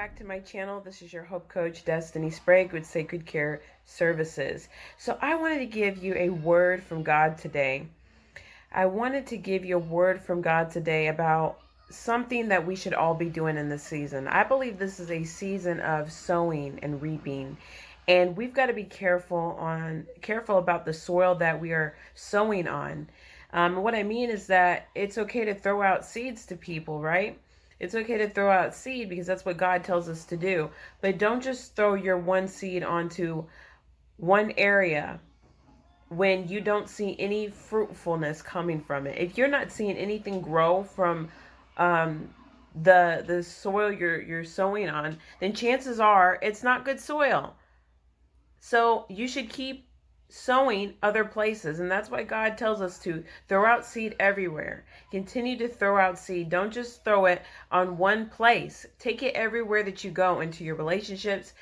back to my channel. This is your Hope Coach, Destiny Sprague with Sacred Care Services. So I wanted to give you a word from God today. I wanted to give you a word from God today about something that we should all be doing in this season. I believe this is a season of sowing and reaping. And we've got to be careful about the soil that we are sowing on. What I mean is that it's okay to throw out seeds to people, right? It's okay to throw out seed because that's what God tells us to do. But don't just throw your one seed onto one area when you don't see any fruitfulness coming from it. If you're not seeing anything grow from the soil you're sowing on, then chances are it's not good soil. So you should keep sowing other places, and that's why God tells us to throw out seed everywhere. Continue to throw out seed. Don't just throw it on one place. Take it everywhere that you go, into your relationships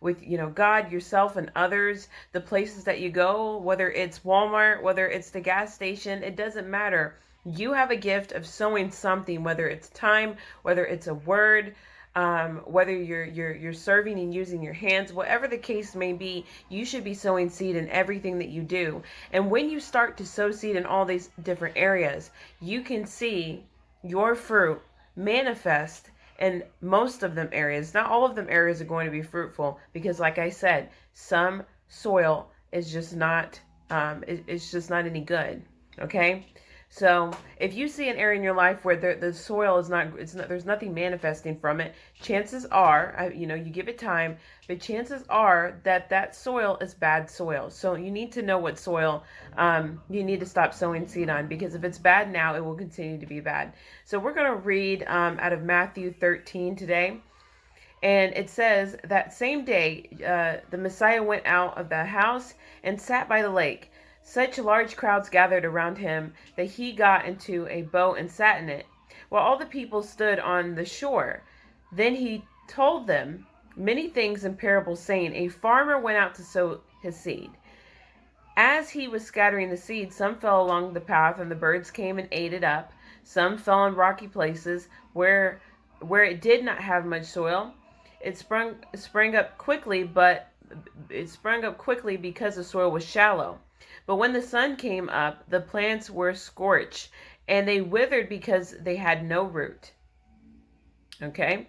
with God, yourself, and others. The places that you go, whether it's Walmart, whether it's the gas station, it doesn't matter. You have a gift of sowing something, whether it's time, whether it's a word, whether you're serving and using your hands, whatever the case may be, you should be sowing seed in everything that you do. And when you start to sow seed in all these different areas, you can see your fruit manifest in most of them areas. Not all of them areas are going to be fruitful because, like I said, some soil is just not it's just not any good. Okay. So if you see an area in your life where the soil is not, there's nothing manifesting from it, chances are, you give it time, but chances are that soil is bad soil. So you need to know what soil you need to stop sowing seed on, because if it's bad now, it will continue to be bad. So we're going to read out of Mathew 13 today. And it says, that same day, the Messiah went out of the house and sat by the lake. Such large crowds gathered around him that he got into a boat and sat in it, while all the people stood on the shore. Then he told them many things in parables, saying, a farmer went out to sow his seed. As he was scattering the seed, some fell along the path, and the birds came and ate it up. Some fell in rocky places where it did not have much soil. It sprang up quickly because the soil was shallow. But when the sun came up, the plants were scorched, and they withered because they had no root. Okay?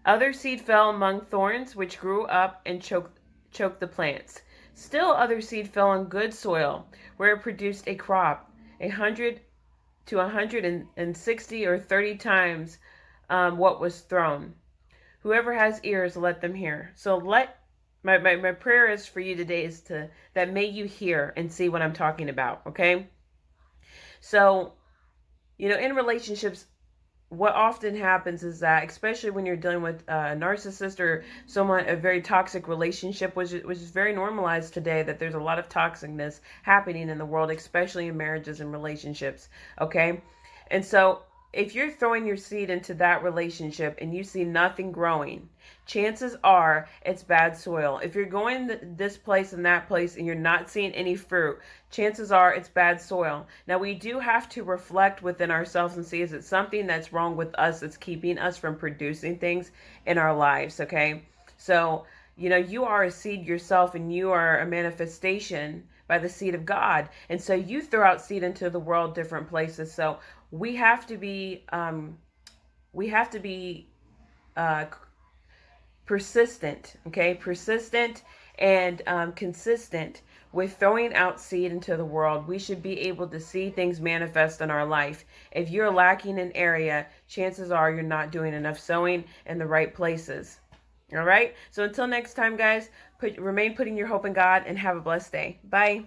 Other seed fell among thorns, which grew up and choked the plants. Still other seed fell on good soil, where it produced a crop, 100 to 160 or 30 times what was thrown. Whoever has ears, let them hear. So My prayer is for you today is that may you hear and see what I'm talking about, okay? So, in relationships, what often happens is that, especially when you're dealing with a narcissist or a very toxic relationship, which is very normalized today, that there's a lot of toxicness happening in the world, especially in marriages and relationships, okay? And so if you're throwing your seed into that relationship and you see nothing growing, chances are it's bad soil. If you're going this place and that place and you're not seeing any fruit, chances are it's bad soil. Now, we do have to reflect within ourselves and see, is it something that's wrong with us that's keeping us from producing things in our lives, okay? So, you are a seed yourself, and you are a manifestation by the seed of God. And so you throw out seed into the world, different places. So we have to be persistent, okay? Persistent and consistent with throwing out seed into the world. We should be able to see things manifest in our life. If you're lacking an area, chances are you're not doing enough sowing in the right places. All right? So until next time, guys, remain putting your hope in God, and have a blessed day. Bye.